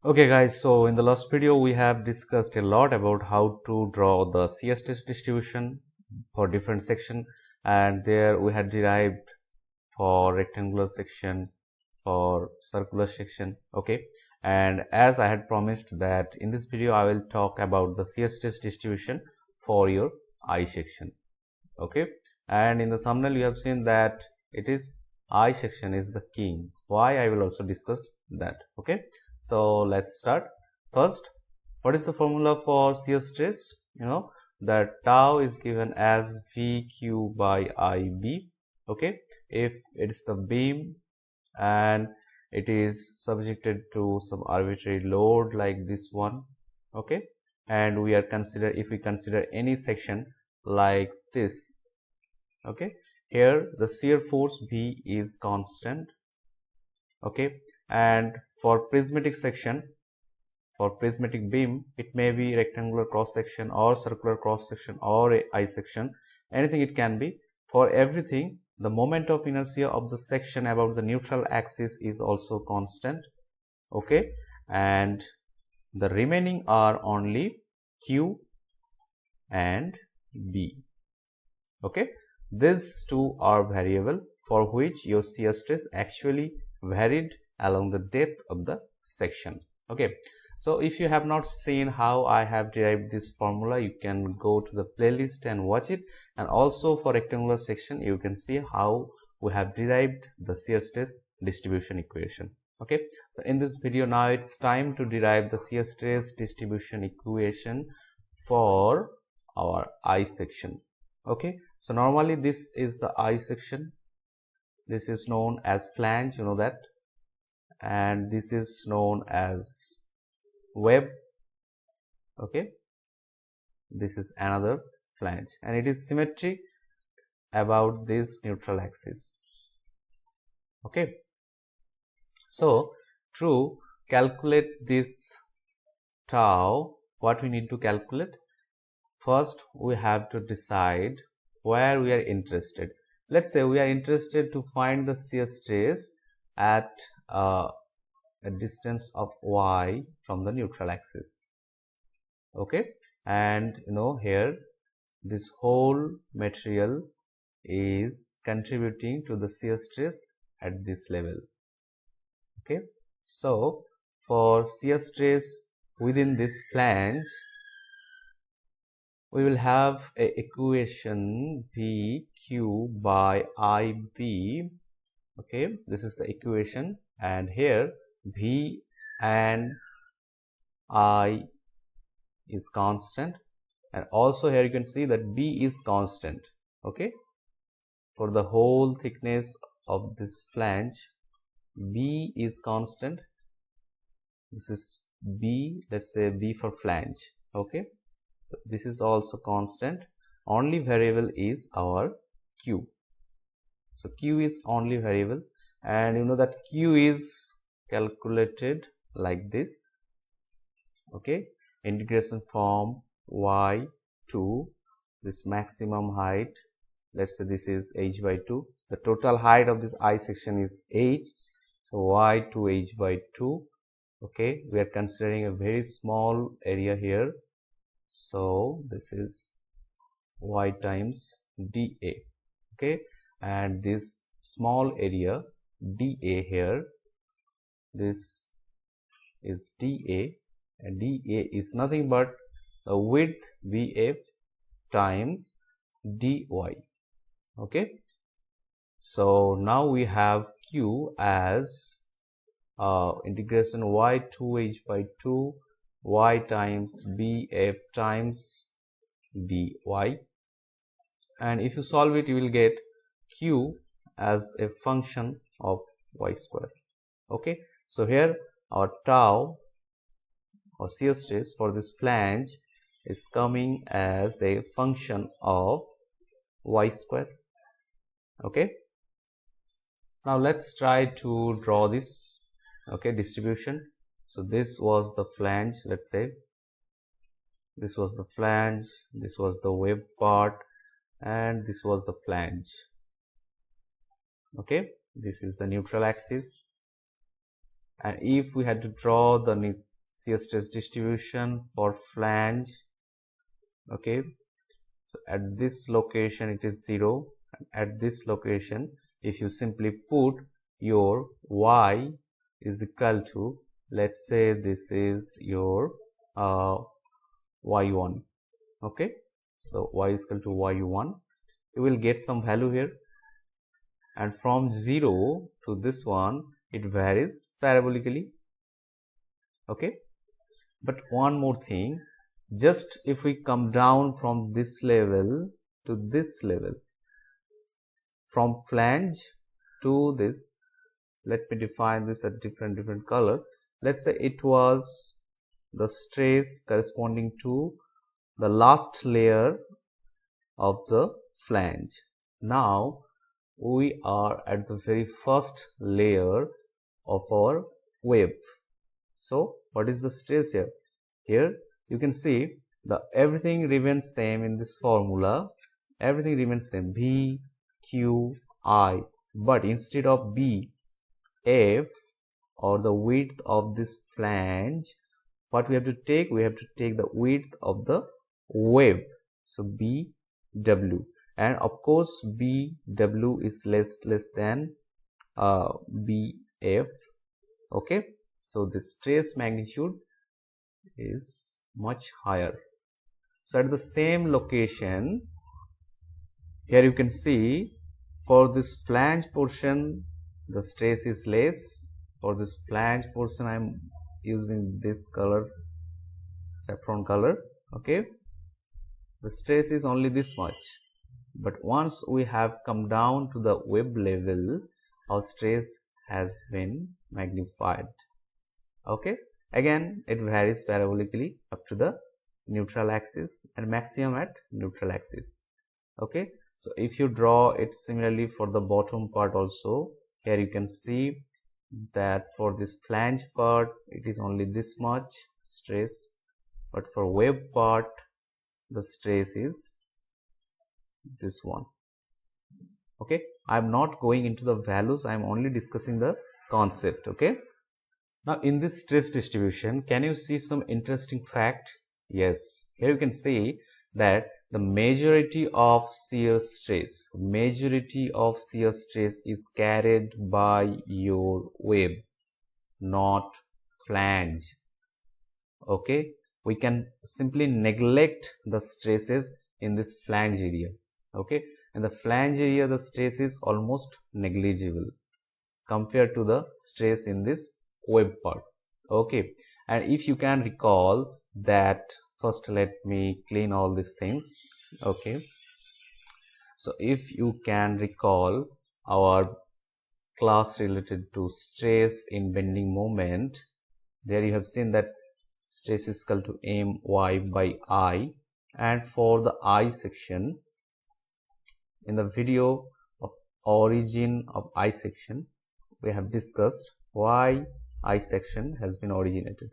Okay guys, so in the last video we have discussed a lot about how to draw the shear stress distribution for different section, and there we had derived for rectangular section, for circular section. Okay, and as I had promised that in this video I will talk about the shear stress distribution for your I section. Okay, and in the thumbnail you have seen that it is I section is the king. Why? I will also discuss that. Okay, so let's start. First, what is the formula for shear stress? That tau is given as VQ by IB. Okay, if it's the beam and it is subjected to some arbitrary load like this one. Okay, and we are if we consider any section like this. Okay, here the shear force B is constant. Okay, and for prismatic section, for prismatic beam, it may be rectangular cross section or circular cross section or a I section, anything it can be. For everything, the moment of inertia of the section about the neutral axis is also constant. Okay, and the remaining are only Q and B. Okay, these two are variable for which your shear stress actually varied along the depth of the section. Okay, so if you have not seen how I have derived this formula, you can go to the playlist and watch it, and also for rectangular section you can see how we have derived the shear stress distribution equation. Okay, so in this video now it's time to derive the shear stress distribution equation for our I section. Okay, so normally this is the I section, this is known as flange, you know that, and this is known as web. Okay, this is another flange and it is symmetric about this neutral axis. Okay, so to calculate this tau, what we need to calculate? First we have to decide where we are interested. Let's say we are interested to find the shear stress at a distance of y from the neutral axis. Okay, and here this whole material is contributing to the shear stress at this level. Okay, so for shear stress within this flange, we will have a equation VQ by IB. Okay, this is the equation, and here V and I is constant, and also here you can see that B is constant. Okay, for the whole thickness of this flange, B is constant. This is B, let's say B for flange. Okay, so this is also constant. Only variable is our Q. So Q is only variable, and you know that Q is calculated like this. Okay, integration from y to this maximum height. Let's say this is h by 2. The total height of this I section is h. So y to h by 2. Okay, we are considering a very small area here. So this is y times dA. Okay, and this small area dA here, this is dA, and dA is nothing but the width VF times dy. Okay, so now we have Q as integration y 2h by 2 y times bf times dy, and if you solve it you will get Q as a function of y square. Okay, so here our tau or shear stress for this flange is coming as a function of y square. Okay, now let's try to draw this distribution. So this was the flange, let's say this was the flange, this was the web part, and this was the flange. Okay, this is the neutral axis, and if we had to draw the shear stress distribution for flange. Okay, so at this location it is 0, and at this location if you simply put your y is equal to, let's say this is your y1. Okay, so y is equal to y1, you will get some value here, and from 0 to this one it varies parabolically. Okay, but one more thing, just if we come down from this level to this level, from flange to this, let me define this at different color. Let's say it was the stress corresponding to the last layer of the flange. Now we are at the very first layer of our wave. So what is the stress here? Here you can see the everything remains same in this formula. Everything remains same, B, Q, I, but instead of B, F, or the width of this flange, what we have to take? We have to take the width of the wave. So B, W, and of course B, W is less than B, F. Okay, so the stress magnitude is much higher. So at the same location, here you can see for this flange portion the stress is less. For this flange portion I am using this color, saffron color. Okay, the stress is only this much, but once we have come down to the wave level, our stress has been magnified. Okay, again it varies parabolically up to the neutral axis and maximum at neutral axis. Okay, so if you draw it similarly for the bottom part also, here you can see that for this flange part it is only this much stress, but for wave part the stress is this one. Okay, I am not going into the values, I am only discussing the concept. Okay, now in this stress distribution, can you see some interesting fact? Yes, here you can see that the majority of shear stress is carried by your wave, not flange. Okay, we can simply neglect the stresses in this flange area. Okay, in the flange area the stress is almost negligible compared to the stress in this wave part. Okay, and if you can recall that, first let me clean all these things. Okay, so if you can recall our class related to stress in bending moment, there you have seen that stress is equal to my by I, and for the I section, in the video of origin of I section, we have discussed why I section has been originated,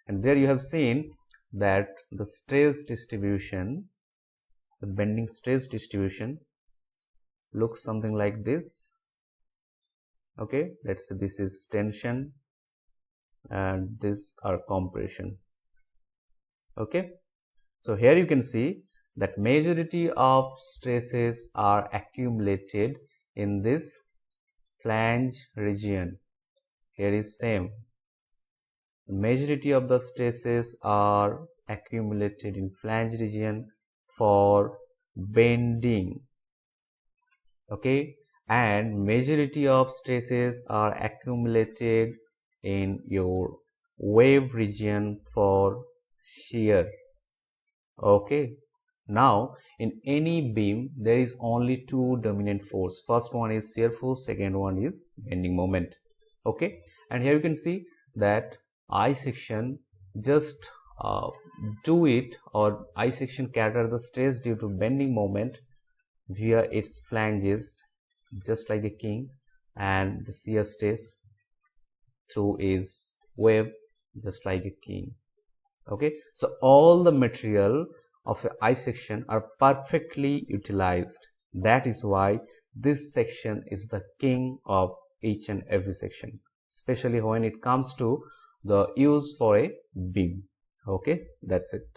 and there you have seen that the stress distribution, the bending stress distribution looks something like this. Okay, let's say this is tension and this are compression. Okay, so here you can see that majority of stresses are accumulated in this flange region. Here is same, the majority of the stresses are accumulated in flange region for bending. Okay, and majority of stresses are accumulated in your wave region for shear. Okay, now in any beam there is only two dominant force. First one is shear force, second one is bending moment. Okay, and here you can see that I section just do it, or I section cater the stress due to bending moment via its flanges just like a king, and the shear stress through is wave just like a king. Okay, so all the material of a I section are perfectly utilized. That is why this section is the king of each and every section, especially when it comes to the use for a beam. Okay, that's it.